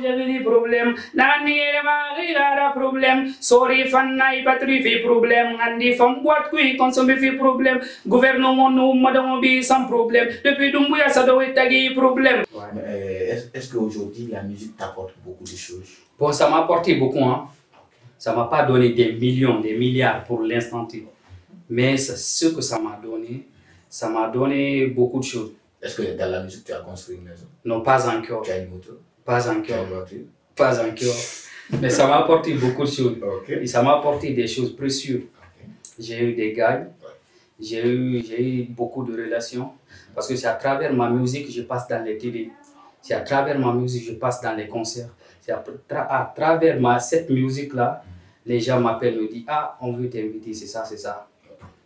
j'avais des problèmes. N'annière ma problème. Sorry, fanny, patrie fait problème. Andi femme boîte qui consomme fait problème. Gouvernement nous madame sans problème. Depuis Dumbuya, ça doit être un problème. Est-ce qu'aujourd'hui la musique t'apporte beaucoup de choses? Bon, ça m'a apporté beaucoup, hein. Ça m'a pas donné des millions, des milliards pour l'instant T. Mais ce que ça m'a donné beaucoup de choses. Est-ce que dans la musique tu as construit une maison? Non, pas encore. Tu as une moto? Pas encore. Tu as une voiture? Pas encore. Mais ça m'a apporté beaucoup de choses. Okay. Et ça m'a apporté des choses précieuses. Okay. J'ai eu des gars, j'ai eu beaucoup de relations. Parce que c'est à travers ma musique que je passe dans les télé. C'est à travers ma musique que je passe dans les concerts. C'est à travers cette musique-là, les gens m'appellent, me disent « Ah, on veut t'inviter, c'est ça, c'est ça.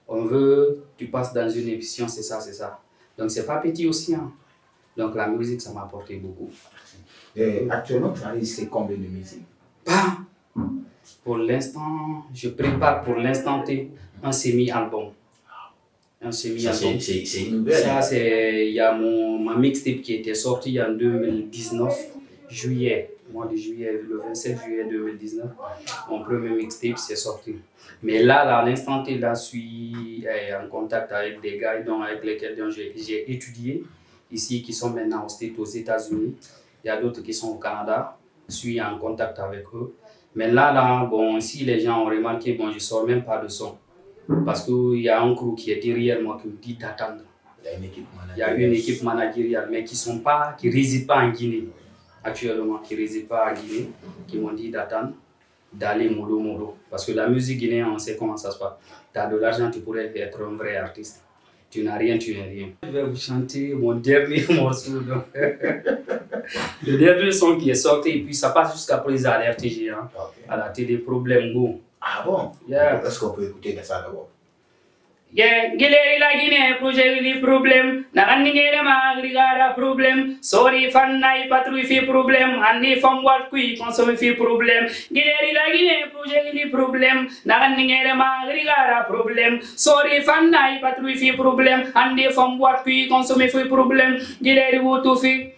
On veut, tu passes dans une émission, c'est ça, c'est ça. » Donc c'est pas petit aussi. Hein. Donc la musique, ça m'a apporté beaucoup. Et actuellement, tu as réalisé combien de musiques? Pas. Pour l'instant, je prépare pour l'instant un semi-album. Un semi-album. C'est une nouvelle. Ça, c'est, il y a ma mixtape qui était sortie en 2019, juillet. Mois de juillet, le 27 juillet 2019, mon premier mixtape s'est sorti. Mais là, à l'instant T, là, je suis en contact avec des gars avec lesquels j'ai étudié ici, qui sont maintenant aux États-Unis. Il y a d'autres qui sont au Canada. Je suis en contact avec eux. Mais là, bon, si les gens ont remarqué, bon, je ne sors même pas de son. Parce qu'il y a un crew qui est derrière moi qui me dit d'attendre. Il y a une équipe managériale, mais qui ne résident pas en Guinée. Actuellement, qui ne résident pas en Guinée, qui m'ont dit d'attendre, d'aller mollo. Parce que la musique guinéenne, on sait comment ça se passe. Tu as de l'argent, tu pourrais être un vrai artiste. Tu n'as rien, tu n'es rien. Je vais vous chanter mon dernier morceau. Donc. Le dernier son qui est sorti, et puis ça passe jusqu'à présent à l'RTG, hein, à la télé Problème Go. Ah bon? Yeah. Est-ce qu'on peut écouter ça d'abord? Yeah, Guiléri la Guinée, projet les problèmes. N'annière ma problème. Sorry, fanny, patrouille fait problème. Andi femme boîte qui consomme fait problème. Guiléri la Guinée, projet les problèmes. N'annière ma problème. Sorry, fanny, patrouille fait problème. Andi femme boîte qui consomme fait problème. Guiléri ou fait.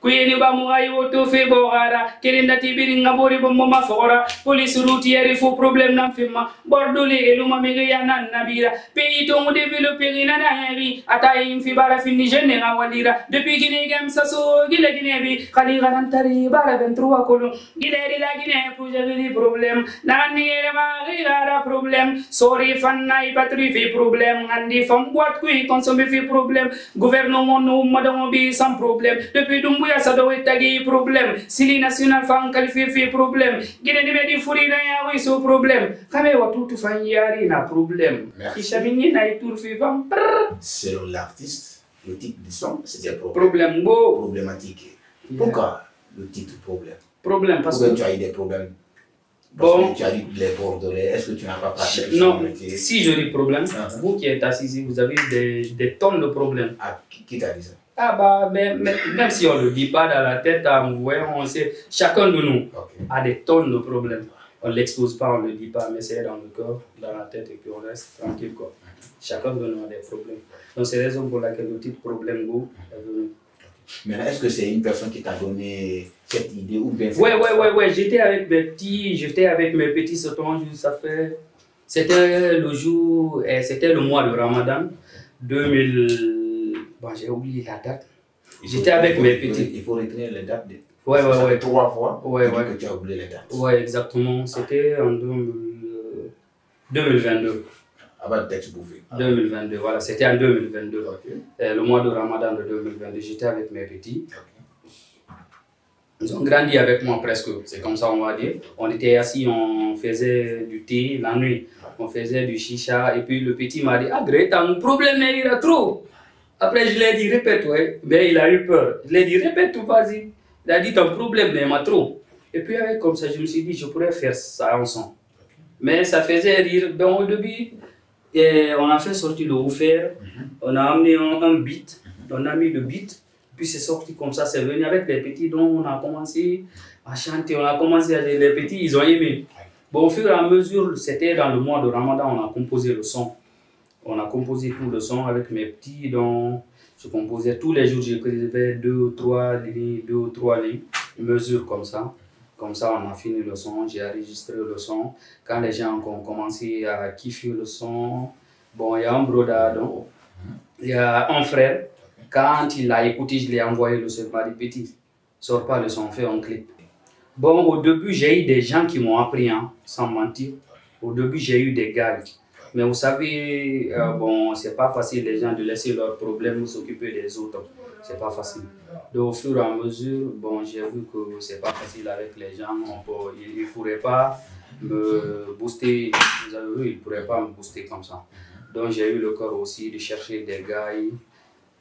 Kuyeni bamu ay woto fe bogara kerinda tibiri ngabori bombo mafora police routière faut problème na fima bordole eluma mege nan nabira pays to mo développer ina na yari ata yin fi bara fini jeune nga walira depuis Guinée gam saso gile Guinée bi khali ganan tari bara 23 kolon Guinée la Guinée pour gérer les problèmes na niere ma gara problème sorry fanay patrie fi problème andi fam boîte qui consomme fi problème gouvernement no madame bi sans problème depuis Dumbuya ça doit être un problème. Si les nationales font qualifier problème, Guinée de Médi Fouri n'a pas ce problème. Quand même, tout fait y a un problème. Selon l'artiste, le titre du son, c'est un problème. Problématique. Pourquoi le titre problème? Problème parce que tu as eu des problèmes. Bon. Tu as eu les bordelais. Est-ce que tu n'as pas pratiqué? Non, si je dis problème, vous qui êtes assis ici, vous avez des tonnes de problèmes. Ah, qui t'a dit ça? Ah bah, même si on ne le dit pas dans la tête, on sait, chacun de nous a des tonnes de problèmes. On ne l'expose pas, on ne le dit pas, mais c'est dans le corps, dans la tête, et puis on reste tranquille, quoi. Chacun de nous a des problèmes. Donc c'est la raison pour laquelle le titre Problème Go est venu. Mais est-ce que c'est une personne qui t'a donné cette idée ou bien? Ouais, j'étais avec mes petits sauterons, ça fait... C'était le jour, c'était le mois de Ramadan 2000... Bon, j'ai oublié la date. J'étais avec mes petits. Il faut retenir les dates. Ouais. 3 fois. Que tu as oublié les dates. Ouais, exactement. C'était en 2022. Avant le texte bouffé. 2022, voilà. C'était en 2022. Le mois de Ramadan de 2022. J'étais avec mes petits. Ils ont grandi avec moi presque. C'est comme ça, on va dire. On était assis, on faisait du thé la nuit. On faisait du chicha. Et puis le petit m'a dit, ah Greta, mon problème il a trop. Après, je lui ai dit, répète, ouais. Mais il a eu peur. Je lui ai dit, répète tout, vas-y. Il a dit, ton problème, il m'a trop. Et puis, avec comme ça, je me suis dit, je pourrais faire ça ensemble. Mais ça faisait rire. Donc, au début, on a fait sortir le woofer. On a amené un beat. On a mis le beat. Puis, c'est sorti comme ça. C'est venu avec les petits. Donc, on a commencé à chanter. On a commencé à... Les petits, ils ont aimé. Bon, au fur et à mesure, c'était dans le mois de Ramadan, on a composé le son. On a composé tout le son avec mes petits, donc je composais tous les jours, j'écrivais 2 ou 3 lignes. mesure comme ça. Comme ça, on a fini le son, j'ai enregistré le son. Quand les gens ont commencé à kiffer le son, bon, il y a un brodado, il y a un frère. Quand il l'a écouté, je l'ai envoyé le son, il m'a dit, petit, sors pas le son, fais un clip. Bon, au début, j'ai eu des gens qui m'ont appris, hein, sans mentir. Au début, j'ai eu des gars. Mais vous savez, bon, c'est pas facile les gens de laisser leurs problèmes s'occuper des autres. C'est pas facile. Donc, au fur et à mesure, bon, j'ai vu que c'est pas facile avec les gens. Ils ne pourraient pas me booster. Vous avez vu, ils ne pourraient pas me booster comme ça. Donc, j'ai eu le cœur aussi de chercher des gars.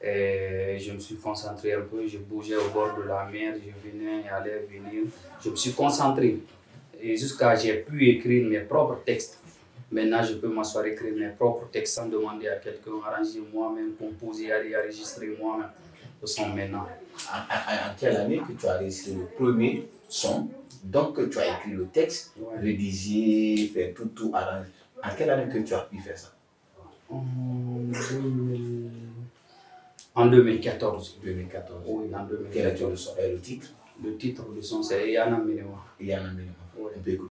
Et je me suis concentré un peu. Je bougeais au bord de la mer. Je venais, allais, venir. Je me suis concentré. Et jusqu'à j'ai pu écrire mes propres textes. Maintenant, je peux m'asseoir et écrire mes propres textes sans demander à quelqu'un, arranger moi-même, composer, enregistrer moi-même le son maintenant. En quelle année que tu as enregistré le premier son, donc que tu as écrit le texte, rédigé, fait tout arrangé. En quelle année que tu as pu faire ça? En 2014. 2014. Oui, en 2014. Quel est le son et le titre? Le titre du son, c'est Yana Minewa. Yana Minewa. Oui. On peut écouter.